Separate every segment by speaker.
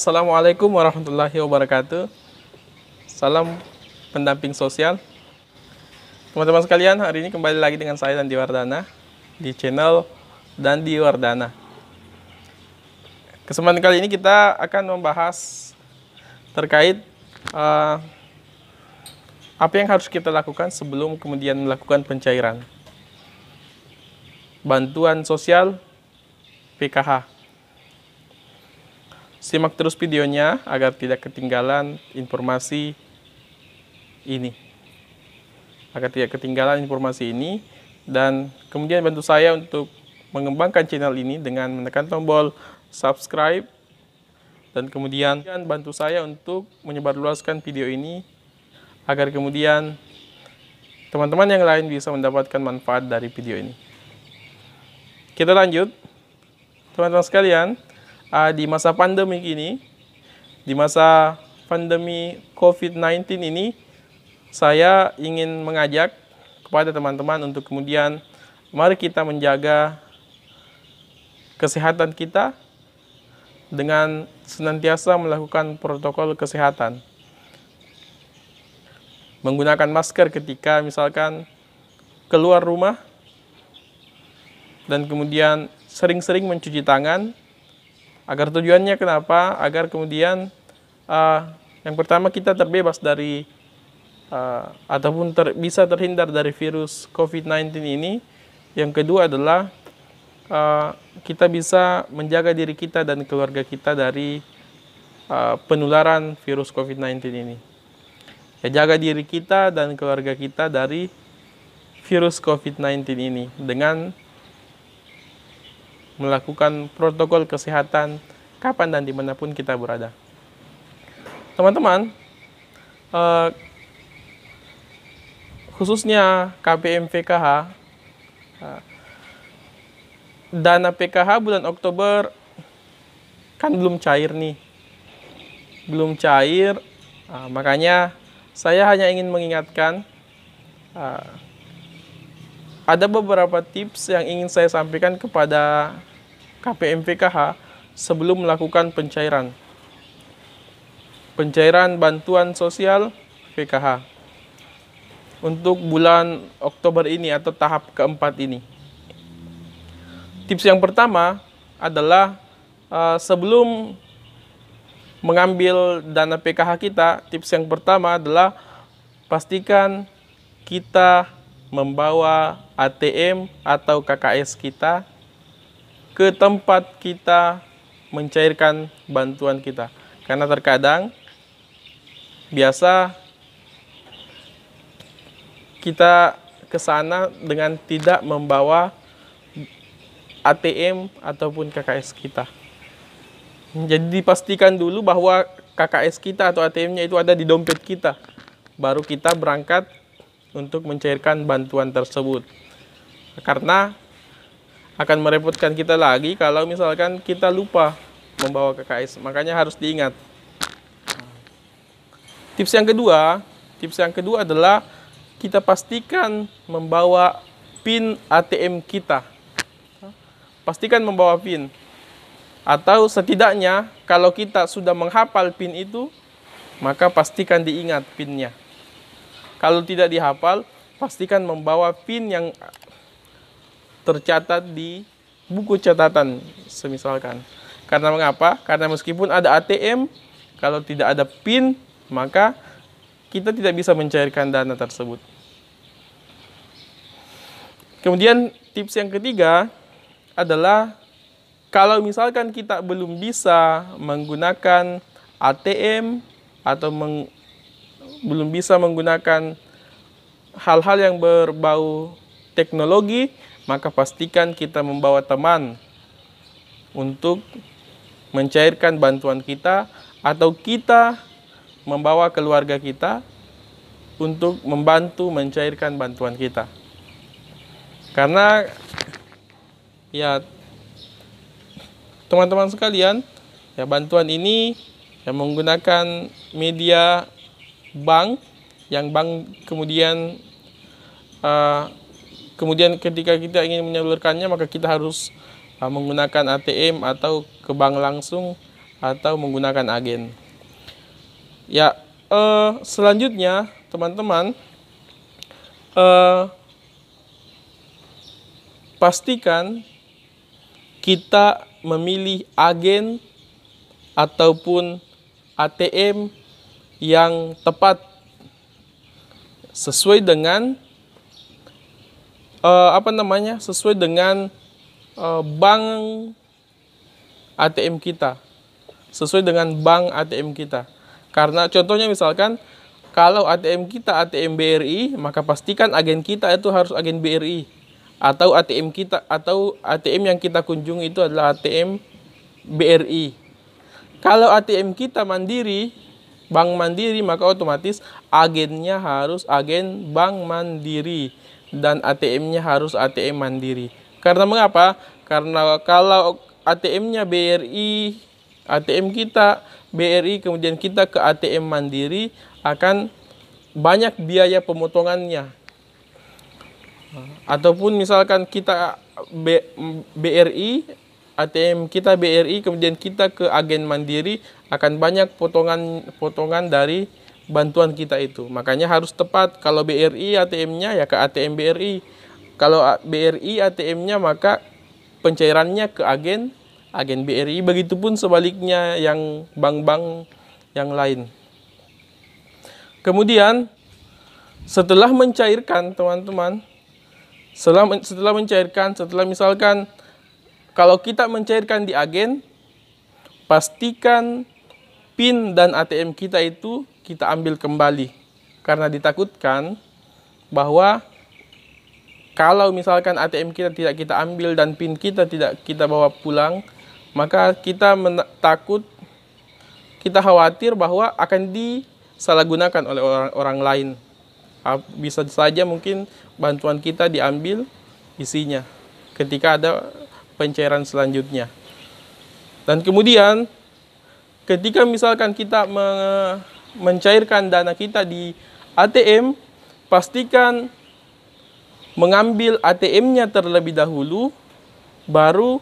Speaker 1: Assalamualaikum warahmatullahi wabarakatuh. Salam pendamping sosial. Teman-teman sekalian, hari ini kembali lagi dengan saya Dandi Wardana di channel Dandi Wardana. Kesempatan kali ini kita akan membahas terkait apa yang harus kita lakukan sebelum kemudian melakukan pencairan bantuan sosial PKH. Simak terus videonya agar tidak ketinggalan informasi ini. Dan kemudian bantu saya untuk mengembangkan channel ini dengan menekan tombol subscribe. Dan kemudian bantu saya untuk menyebarluaskan video ini agar kemudian teman-teman yang lain bisa mendapatkan manfaat dari video ini. Kita lanjut, teman-teman sekalian. Di masa pandemi ini, di masa pandemi COVID-19 ini, saya ingin mengajak kepada teman-teman untuk kemudian mari kita menjaga kesehatan kita dengan senantiasa melakukan protokol kesehatan. Menggunakan masker ketika misalkan keluar rumah, dan kemudian sering-sering mencuci tangan. Agar tujuannya kenapa? Agar kemudian yang pertama kita terbebas dari ataupun bisa terhindar dari virus COVID-19 ini. Yang kedua adalah kita bisa menjaga diri kita dan keluarga kita dari penularan virus COVID-19 ini. Ya, jaga diri kita dan keluarga kita dari virus COVID-19 ini dengan melakukan protokol kesehatan kapan dan dimanapun kita berada. Teman-teman, khususnya KPM PKH, dana PKH bulan Oktober kan belum cair nih. Belum cair, makanya saya hanya ingin mengingatkan ada beberapa tips yang ingin saya sampaikan kepada KPM PKH sebelum melakukan pencairan bantuan sosial PKH untuk bulan Oktober ini atau tahap keempat ini. Tips yang pertama adalah sebelum mengambil dana PKH kita, tips yang pertama adalah pastikan kita membawa ATM atau KKS kita ke tempat kita mencairkan bantuan kita. Karena terkadang biasa kita ke sana dengan tidak membawa ATM ataupun KKS kita. Jadi dipastikan dulu bahwa KKS kita atau ATM-nya itu ada di dompet kita. Baru kita berangkat untuk mencairkan bantuan tersebut. Karena akan merepotkan kita lagi kalau misalkan kita lupa membawa KKS. Makanya harus diingat. Tips yang kedua adalah kita pastikan membawa PIN ATM kita. Pastikan membawa PIN. Atau setidaknya kalau kita sudah menghafal PIN itu, maka pastikan diingat PIN-nya. Kalau tidak dihafal, pastikan membawa PIN yang tercatat di buku catatan semisalkan. Karena mengapa? Karena meskipun ada ATM, kalau tidak ada PIN, maka kita tidak bisa mencairkan dana tersebut. Kemudian tips yang ketiga adalah kalau misalkan kita belum bisa menggunakan ATM atau belum bisa menggunakan hal-hal yang berbau teknologi, maka pastikan kita membawa teman untuk mencairkan bantuan kita, atau kita membawa keluarga kita untuk membantu mencairkan bantuan kita. Karena ya teman-teman sekalian, ya bantuan ini yang menggunakan media bank, yang bank kemudian ketika kita ingin menyalurkannya, maka kita harus menggunakan ATM atau ke bank langsung atau menggunakan agen. Ya, selanjutnya teman-teman, pastikan kita memilih agen ataupun ATM yang tepat sesuai dengan sesuai dengan bank ATM kita, sesuai dengan bank ATM kita. Karena contohnya misalkan kalau ATM kita ATM BRI, maka pastikan agen kita itu harus agen BRI, atau ATM yang kita kunjungi itu adalah ATM BRI. Kalau ATM kita Mandiri, Bank Mandiri, maka otomatis agennya harus agen Bank Mandiri dan ATM-nya harus ATM Mandiri. Karena mengapa? Karena kalau ATM-nya BRI, ATM kita BRI, kemudian kita ke ATM Mandiri, akan banyak biaya pemotongannya. Ataupun misalkan kita BRI, ATM kita BRI, kemudian kita ke agen Mandiri, akan banyak potongan dari bantuan kita itu. Makanya harus tepat. Kalau BRI ATM-nya ya ke ATM BRI. Kalau BRI ATM-nya maka pencairannya ke agen BRI. Begitupun sebaliknya yang bank-bank yang lain. Kemudian setelah mencairkan teman-teman, setelah misalkan kalau kita mencairkan di agen, pastikan PIN dan ATM kita itu kita ambil kembali. Karena ditakutkan bahwa kalau misalkan ATM kita tidak kita ambil dan PIN kita tidak kita bawa pulang, maka kita khawatir bahwa akan disalahgunakan oleh orang lain. Bisa saja mungkin bantuan kita diambil isinya ketika ada pencairan selanjutnya. Dan kemudian ketika misalkan kita mencairkan dana kita di ATM, pastikan mengambil ATM-nya terlebih dahulu, baru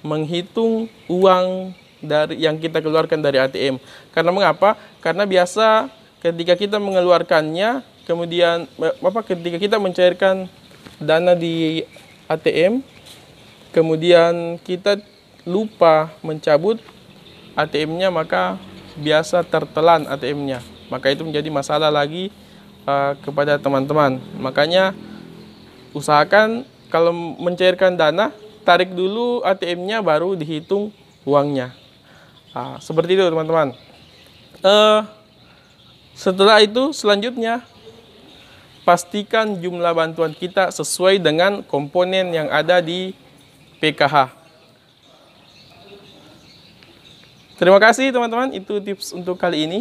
Speaker 1: menghitung uang dari yang kita keluarkan dari ATM. Karena mengapa? Karena biasa ketika kita mengeluarkannya, kemudian ketika kita mencairkan dana di ATM, kemudian kita lupa mencabut ATM-nya, maka biasa tertelan ATM-nya. Maka itu menjadi masalah lagi kepada teman-teman. Makanya usahakan kalau mencairkan dana, tarik dulu ATM-nya baru dihitung uangnya. Seperti itu teman-teman. Setelah itu selanjutnya pastikan jumlah bantuan kita sesuai dengan komponen yang ada di PKH. Terima kasih teman-teman, itu tips untuk kali ini.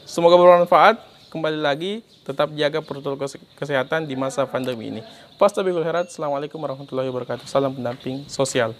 Speaker 1: Semoga bermanfaat. Kembali lagi, tetap jaga protokol kesehatan di masa pandemi ini. Assalamualaikum warahmatullahi wabarakatuh. Salam pendamping sosial.